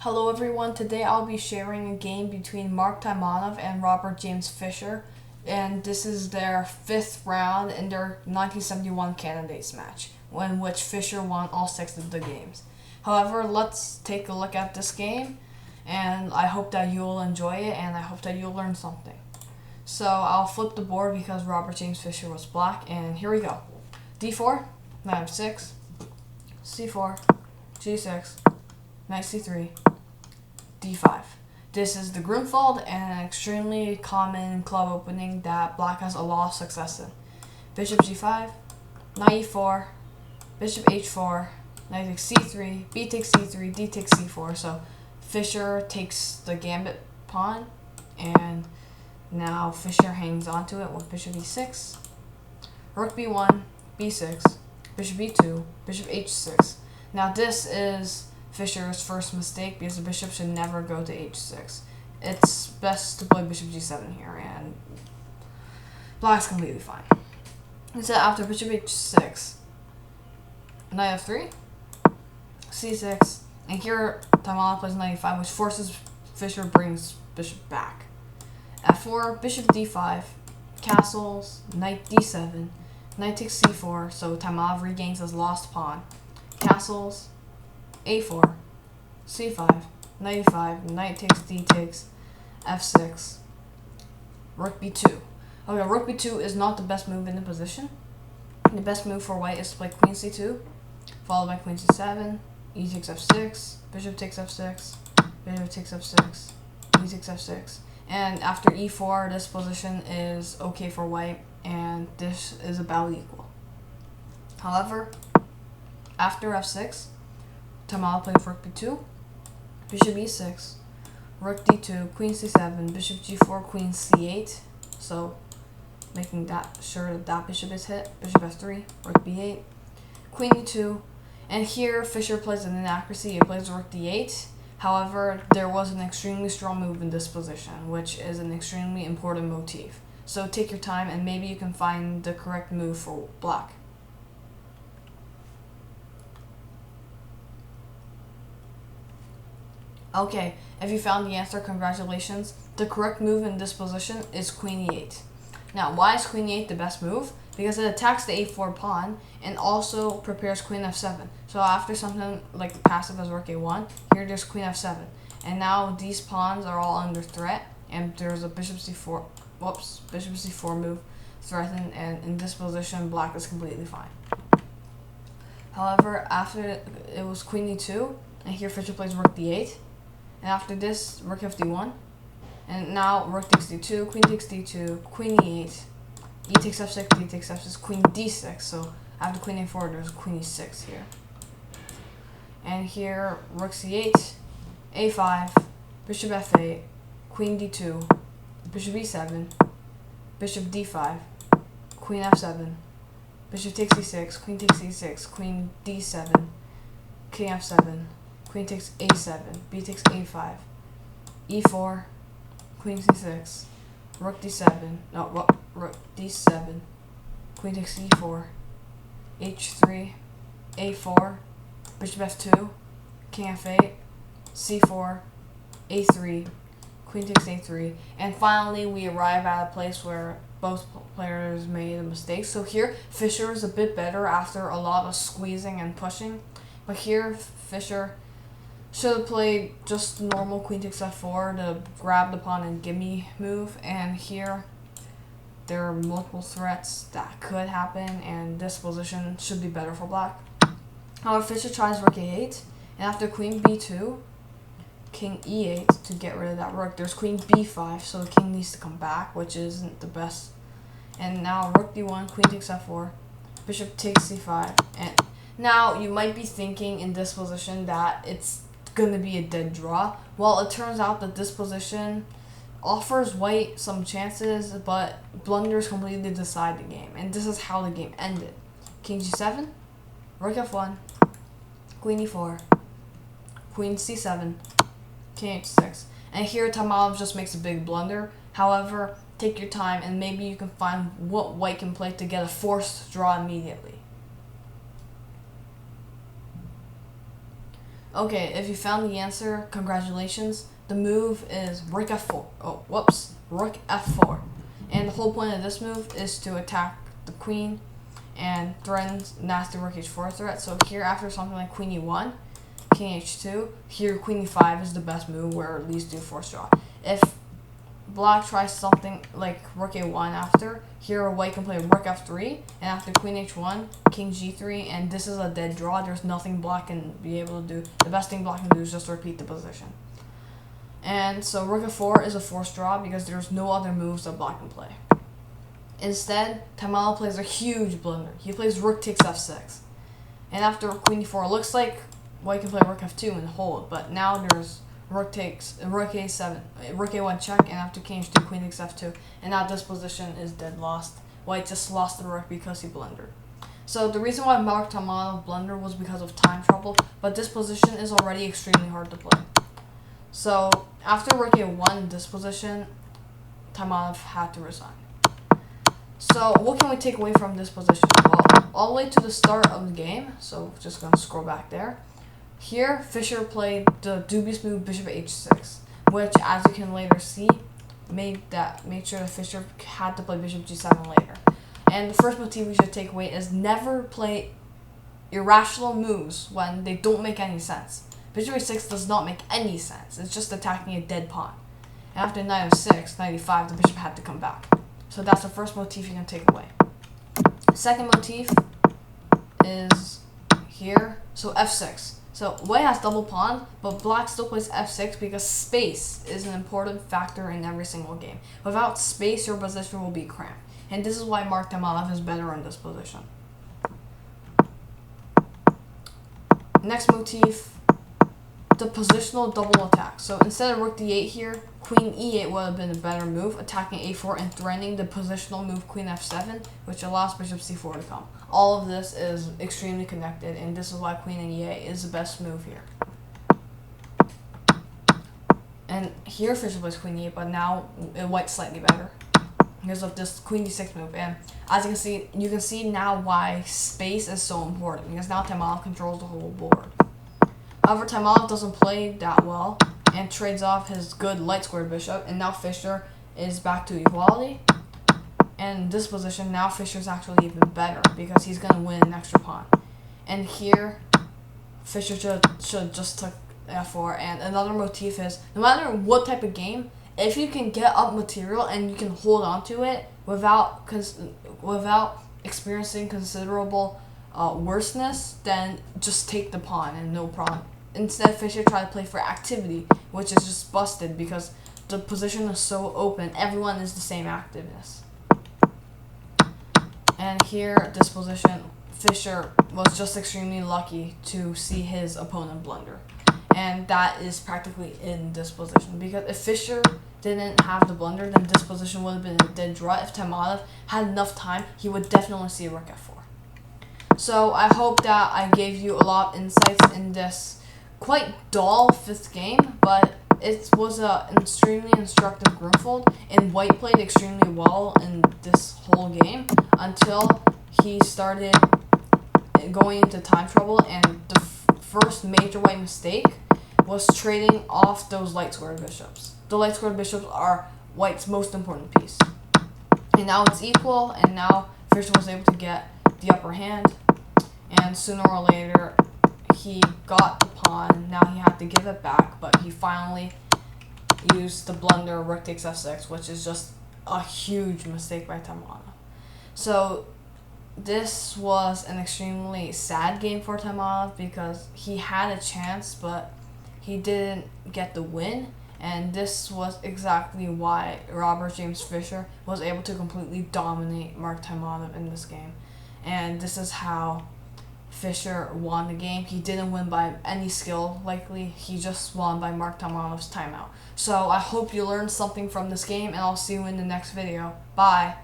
Hello everyone, today I'll be sharing a game between Mark Taimanov and Robert James Fischer, and this is their 5th round in their 1971 candidates match, in which Fischer won all 6 of the games. However, let's take a look at this game, and I hope that you'll enjoy it, and I hope that you'll learn something. So I'll flip the board because Robert James Fischer was black, and here we go. D4, knight f6, c4, g6, knight c3, d5. This is the Grunfeld and an extremely common club opening that black has a lot of success in. Bishop g5, knight e4, bishop h4, knight takes c3, b takes c3, d takes c4. So Fischer takes the gambit pawn, and now Fischer hangs onto it with bishop e6, rook b1, b6, bishop b2, bishop h6. Now this is Fischer's first mistake because the bishop should never go to h6. It's best to play bishop g7 here, and black's completely fine. Instead, after bishop h6, knight f3, c6, and here Taimanov plays knight e5, which forces Fischer brings bishop back. f4, bishop d5, castles, knight d7, knight takes c4, so Taimanov regains his lost pawn. Castles, a4, c5, knight e5, knight takes d takes, f6, rook b2. Okay, rook b2 is not the best move in the position. The best move for white is to play queen c2, followed by queen c7, e takes f6, bishop takes f6, bishop takes f6, e takes f6. And after e4, this position is okay for white, and this is about equal. However, after f6, Taimanov plays rook b2, bishop e6, rook d2, queen c7, bishop g4, queen c8. So making that sure that that bishop is hit. Bishop f3, rook b8, queen e2, and here Fischer plays an inaccuracy. He plays rook d8. However, there was an extremely strong move in this position, which is an extremely important motif. So take your time, and maybe you can find the correct move for black. Okay, if you found the answer, congratulations. The correct move in this position is queen e8. Now, why is queen e8 the best move? Because it attacks the a4 pawn and also prepares queen f7. So after something like passive as rook a1, here there's queen f7. And now these pawns are all under threat, and there's a bishop c4, bishop c4 move threatened, and in this position, black is completely fine. However, after it was queen e2, and here Fischer plays rook d8. And after this, rook fd1, and now rook takes d2, queen takes d2, queen e8, e takes f6, d takes f6, queen d6. So after queen a4, there's queen e6 here. And here, rook c8, a5, bishop f8, queen d2, bishop e7, bishop d5, queen f7, bishop takes e6, queen takes e6, queen d7, king f7, queen takes a7, b takes a5, e4, queen c6, rook d7, rook d7, queen takes e4, h3, a4, bishop f2, king f8, c4, a3, queen takes a3, and finally we arrive at a place where both players made a mistake. So here, Fischer is a bit better after a lot of squeezing and pushing, but here Fischer should have played just normal queen takes f4 to grab the pawn and gimme move, and here there are multiple threats that could happen, and this position should be better for black. However, Fischer tries rook a8, and after queen b2, king e8 to get rid of that rook. There's queen b5, so the king needs to come back, which isn't the best. And now rook d1, queen takes f4, bishop takes c5, and now you might be thinking in this position that it's going to be a dead draw. Well, it turns out that this position offers white some chances, but blunders completely decide the game, and this is how the game ended. King g7, rook f1, queen e4, queen c7, king h6, and here Taimanov just makes a big blunder. However, take your time, and maybe you can find what white can play to get a forced draw immediately. Okay, if you found the answer, congratulations. The move is rook f4. Oh, whoops. Rook f4. And the whole point of this move is to attack the queen and threaten nasty rook h4 threat. So here, after something like queen e1, king h2, here queen e5 is the best move, where at least do force draw. If black tries something like rook a1 after, here white can play rook f3, and after queen h1, king g3, and this is a dead draw. There's nothing black can be able to do. The best thing black can do is just repeat the position. And so rook f4 is a forced draw because there's no other moves that black can play. Instead, Taimanov plays a huge blunder. He plays rook takes f6. And after queen e4, it looks like white can play rook f2 and hold, but now there's rook takes, rook a7, rook a1 check, and after king h2, queen takes f2. And now this position is dead lost. White just lost the rook because he blundered. So the reason why Mark Taimanov blundered was because of time trouble, but this position is already extremely hard to play. So after rook a1 in this position, Taimanov had to resign. So what can we take away from this position? Well, all the way to the start of the game, so just going to scroll back there. Here, Fischer played the dubious move bishop h6, which, as you can later see, made sure that Fischer had to play bishop g7 later. And the first motif we should take away is never play irrational moves when they don't make any sense. Bishop h6 does not make any sense. It's just attacking a dead pawn. And after knight f6, knight e5, the bishop had to come back. So that's the first motif you can take away. Second motif is here. So f6. So white has double pawn, but black still plays f6 because space is an important factor in every single game. Without space, your position will be cramped. And this is why Mark Taimanov is better in this position. Next motif, the positional double attack. So instead of rook d8 here, queen e8 would have been a better move, attacking a4 and threatening the positional move queen f7, which allows bishop c4 to come. All of this is extremely connected, and this is why queen e8 is the best move here. And here Fischer plays queen e8, but now white's slightly better because of this queen d6 move. And as you can see now why space is so important, because now Taimanov controls the whole board. However, Taimanov doesn't play that well and trades off his good light squared bishop, and now Fischer is back to equality. And in this position, now Fischer's actually even better because he's going to win an extra pawn. And here, Fischer should just took f4. And another motif is, no matter what type of game, if you can get up material and you can hold on to it without experiencing considerable worseness, then just take the pawn and no problem. Instead, Fischer tried to play for activity, which is just busted because the position is so open. Everyone is the same activeness. And here, this position, Fischer was just extremely lucky to see his opponent blunder. And that is practically in this position. Because if Fischer didn't have the blunder, then this position would have been a dead draw. If Taimanov had enough time, he would definitely see rook f4. So I hope that I gave you a lot of insights in this quite dull fifth game, but it was an extremely instructive Grunfeld, and white played extremely well in this whole game until he started going into time trouble, and the first major white mistake was trading off those light squared bishops. The light squared bishops are white's most important piece. And now it's equal, and now Fischer was able to get the upper hand, and sooner or later he got the pawn. Now he had to give it back, but he finally used the blunder rook takes f6, which is just a huge mistake by Taimanov. So this was an extremely sad game for Taimanov because he had a chance, but he didn't get the win. And this was exactly why Robert James Fischer was able to completely dominate Mark Taimanov in this game. And this is how Fischer won the game. He didn't win by any skill, likely. He just won by Mark Taimanov's timeout. So I hope you learned something from this game, and I'll see you in the next video. Bye!